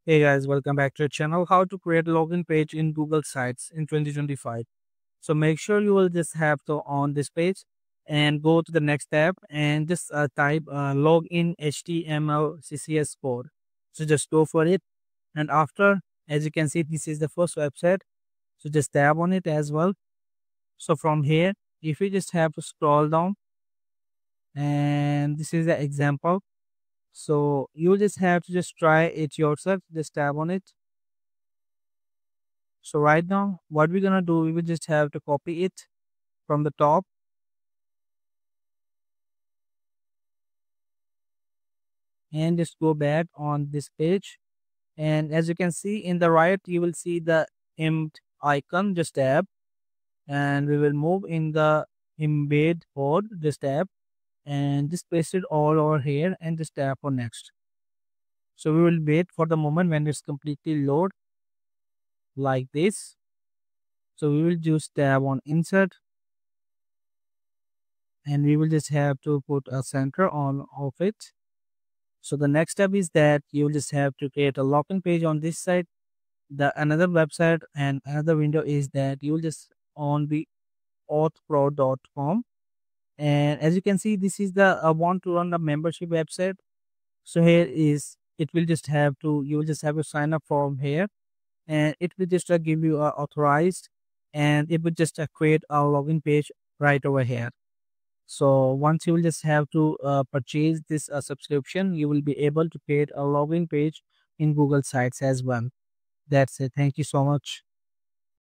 Hey guys, welcome back to the channel. How to create a login page in Google Sites in 2025. So make sure you will just have to on this page and go to the next tab and just type login HTML CSS code. So just go for it. And after, as you can see, this is the first website. So just tap on it as well. So from here, if you just have to scroll down, and this is the example. So you just have to just try it yourself. Just tap on it. So right now, what we're gonna do, we will just have to copy it from the top and just go back on this page. And as you can see in the right, you will see the empt icon, just tap, and we will move in the embed code, just tap, and just paste it all over here and just tap on next. So we will wait for the moment when it's completely load like this. So we will just tap on insert and we will just have to put a center on of it. So the next step is that you just have to create a login page on this site. The another website and another window is that you'll just on the authpro.com. And as you can see, this is the want to run the membership website. So here is it will just have to you will just have to sign up from here, and it will just give you authorized, and it will just create a login page right over here. So once you will just have to purchase this subscription, you will be able to create a login page in Google Sites as well. That's it. Thank you so much.